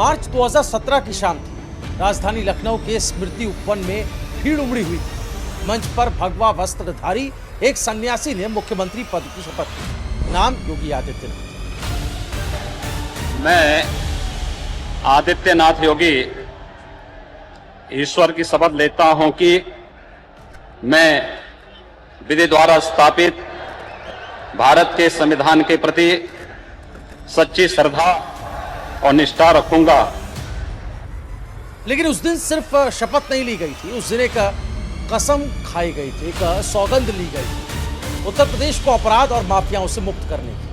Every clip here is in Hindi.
मार्च 2017 की शाम थी। राजधानी लखनऊ के स्मृति उपवन में भीड़ उमड़ी हुई थी। मंच पर भगवा वस्त्रधारी एक सन्यासी ने मुख्यमंत्री पद की शपथ ली। नाम योगी आदित्यनाथ। मैं आदित्यनाथ योगी ईश्वर की शपथ लेता हूं कि मैं विधि द्वारा स्थापित भारत के संविधान के प्रति सच्ची श्रद्धा और निष्ठा रखूंगा। लेकिन उस दिन सिर्फ शपथ नहीं ली गई थी, उस दिन एक कसम खाई गई थी, एक सौगंध ली गई थी उत्तर प्रदेश को अपराध और माफियाओं से मुक्त करने की।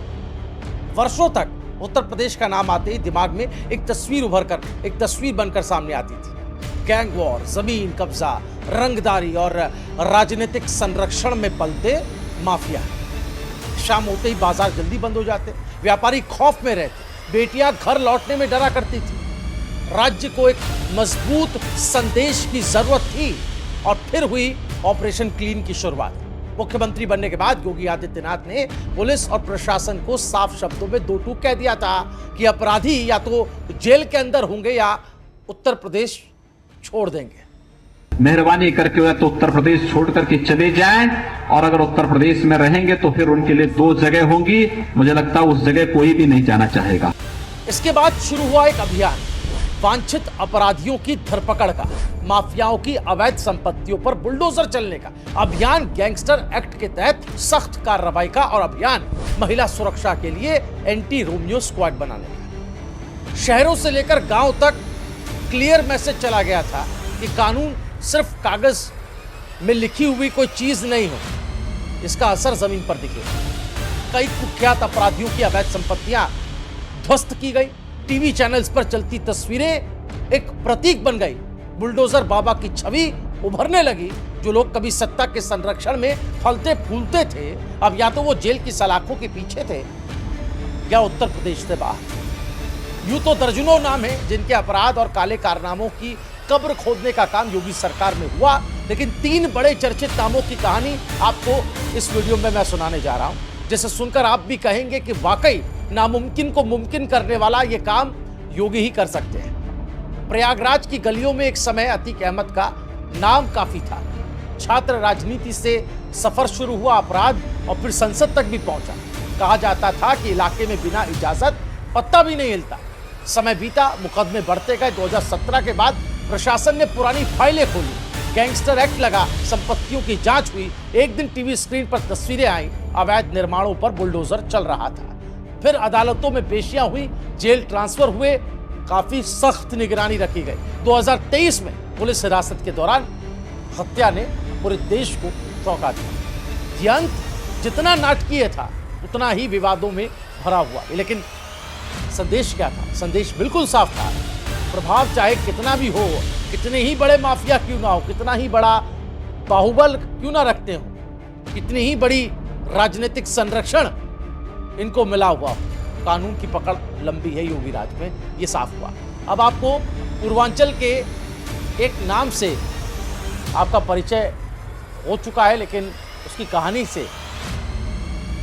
वर्षों तक उत्तर प्रदेश का नाम आते ही दिमाग में एक तस्वीर बनकर सामने आती थी। गैंग वॉर, जमीन कब्जा, रंगदारी और राजनीतिक संरक्षण में पलते माफिया। शाम होते ही बाजार जल्दी बंद हो जाते, व्यापारी खौफ में रहते, बेटियां घर लौटने में डरा करती थी। राज्य को एक मजबूत संदेश की जरूरत थी और फिर हुई ऑपरेशन क्लीन की शुरुआत। मुख्यमंत्री बनने के बाद योगी आदित्यनाथ ने पुलिस और प्रशासन को साफ शब्दों में दो टूक कह दिया था कि अपराधी या तो जेल के अंदर होंगे या उत्तर प्रदेश छोड़ देंगे। मेहरबानी करके या तो उत्तर प्रदेश छोड़ करके चले जाएं, और अगर उत्तर प्रदेश में रहेंगे तो फिर उनके लिए दो जगह होंगी। मुझे लगता है उस जगह कोई भी नहीं जाना चाहेगा। इसके बाद शुरू हुआ एक अभियान वांछित अपराधियों की धरपकड़ का, माफियाओं की अवैध संपत्तियों पर बुलडोजर चलने का, अभियान गैंगस्टर एक्ट के तहत सख्त कार्रवाई का और अभियान महिला सुरक्षा के लिए एंटी रोमियो स्क्वाड बनाने का। शहरों से लेकर गांव तक क्लियर मैसेज चला गया था कि कानून सिर्फ कागज में लिखी हुई कोई चीज नहीं हो, इसका असर जमीन पर दिखेगा। कई कुख्यात अपराधियों की अवैध संपत्तियां ध्वस्त की गई। टीवी चैनल्स पर चलती तस्वीरें एक प्रतीक बन गई। बुलडोजर बाबा की छवि उभरने लगी। जो लोग कभी सत्ता के संरक्षण में फलते फूलते थे, अब या तो वो जेल की सलाखों के पीछे थे या उत्तर प्रदेश से बाहर। यूं तो दर्जनों नाम हैं जिनके अपराध और काले कारनामों की कब्र खोदने का काम योगी सरकार में हुआ, लेकिन 3 बड़े चर्चित नामों की कहानी आपको इस वीडियो में मैं सुनाने जा रहा हूं, जिसे सुनकर आप भी कहेंगे कि वाकई नामुमकिन को मुमकिन करने वाला यह काम योगी ही कर सकते हैं। प्रयागराज की गलियों में एक समय अतीक अहमद का नाम काफी था। छात्र राजनीति से सफर शुरू हुआ, अपराध और फिर संसद तक भी पहुंचा। कहा जाता था कि इलाके में बिना इजाजत पत्ता भी नहीं हिलता। समय बीता, मुकदमे बढ़ते गए। 2017 के बाद प्रशासन ने पुरानी फाइलें खोली, गैंगस्टर एक्ट लगा, संपत्तियों की जांच हुई। एक दिन टीवी स्क्रीन पर तस्वीरें आई, अवैध निर्माणों पर बुलडोजर चल रहा था। फिर अदालतों में पेशियां हुई, जेल ट्रांसफर हुए, काफी सख्त निगरानी रखी गई। 2023 में पुलिस हिरासत के दौरान हत्या ने पूरे देश को चौंका दिया। यह अंत जितना नाटकीय था उतना ही विवादों में भरा हुआ। लेकिन संदेश क्या था? संदेश बिल्कुल साफ था। प्रभाव चाहे कितना भी हो, कितने ही बड़े माफिया क्यों ना हो, कितना ही बड़ा बाहुबल क्यों ना रखते हो, कितनी ही बड़ी राजनीतिक संरक्षण इनको मिला हुआ, कानून की पकड़ लंबी है योगी राज में, ये साफ हुआ। अब आपको पूर्वांचल के एक नाम से आपका परिचय हो चुका है, लेकिन उसकी कहानी से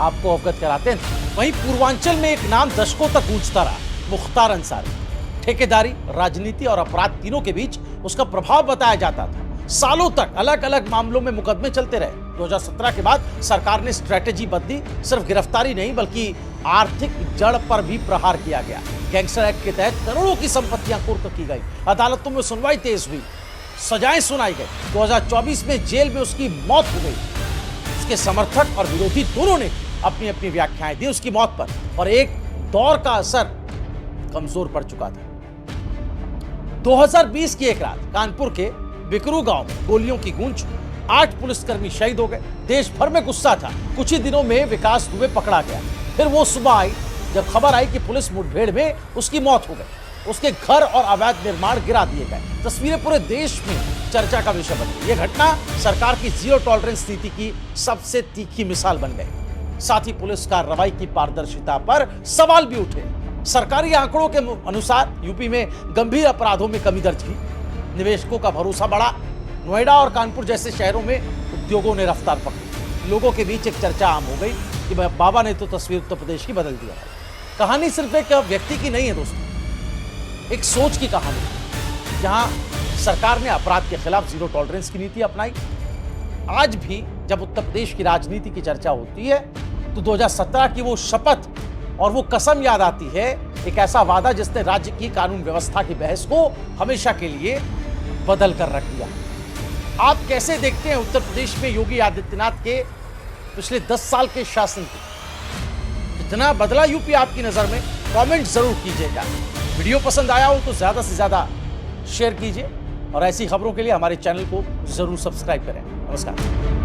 आपको अवगत कराते हैं। वहीं पूर्वांचल में एक नाम दशकों तक गूंजता रहा, मुख्तार अंसारी। ठेकेदारी, राजनीति और अपराध तीनों के बीच उसका प्रभाव बताया जाता था। सालों तक अलग अलग मामलों में मुकदमे चलते रहे। 2017 के बाद सरकार ने स्ट्रेटेजी बदली। सिर्फ गिरफ्तारी नहीं बल्कि आर्थिक जड़ पर भी प्रहार किया गया। गैंगस्टर एक्ट के तहत करोड़ों की संपत्तियां कुर्क की गई। अदालतों में सुनवाई तेज हुई, सजाएं सुनाई गई। 2024 में जेल में उसकी मौत हो गई। उसके समर्थक और विरोधी दोनों ने अपनी अपनी व्याख्याएं दी उसकी मौत पर, और एक दौर का असर कमजोर पड़ चुका था। 2020 की एक रात कानपुर के बिकरू गांव में गोलियों की गूंज, 8 पुलिसकर्मी शहीद हो गए। देश भर में गुस्सा था। कुछ ही दिनों में विकास दुबे पकड़ा गया। फिर वो सुबह आई जब खबर आई कि पुलिस मुठभेड़ में उसकी मौत हो गई। उसके घर और अवैध निर्माण गिरा दिए गए। तस्वीरें पूरे देश में चर्चा का विषय बन गई। यह घटना सरकार की जीरो टॉलरेंस नीति की सबसे तीखी मिसाल बन गई। साथ ही पुलिस कार्रवाई की पारदर्शिता पर सवाल भी उठे। सरकारी आंकड़ों के अनुसार यूपी में गंभीर अपराधों में कमी दर्ज हुई। निवेशकों का भरोसा बढ़ा। नोएडा और कानपुर जैसे शहरों में उद्योगों ने रफ्तार पकड़ी। लोगों के बीच एक चर्चा आम हो गई कि बाबा ने तो तस्वीर उत्तर प्रदेश की बदल दिया है। कहानी सिर्फ एक व्यक्ति की नहीं है दोस्तों, एक सोच की कहानी, जहां सरकार ने अपराध के खिलाफ जीरो टॉलरेंस की नीति अपनाई। आज भी जब उत्तर प्रदेश की राजनीति की चर्चा होती है तो 2017 की वो शपथ और वो कसम याद आती है, एक ऐसा वादा जिसने राज्य की कानून व्यवस्था की बहस को हमेशा के लिए बदल कर रख दिया। आप कैसे देखते हैं उत्तर प्रदेश में योगी आदित्यनाथ के पिछले 10 साल के शासन को? कितना बदला यूपी आपकी नजर में? कमेंट जरूर कीजिएगा। वीडियो पसंद आया हो तो ज्यादा से ज्यादा शेयर कीजिए और ऐसी खबरों के लिए हमारे चैनल को जरूर सब्सक्राइब करें। नमस्कार।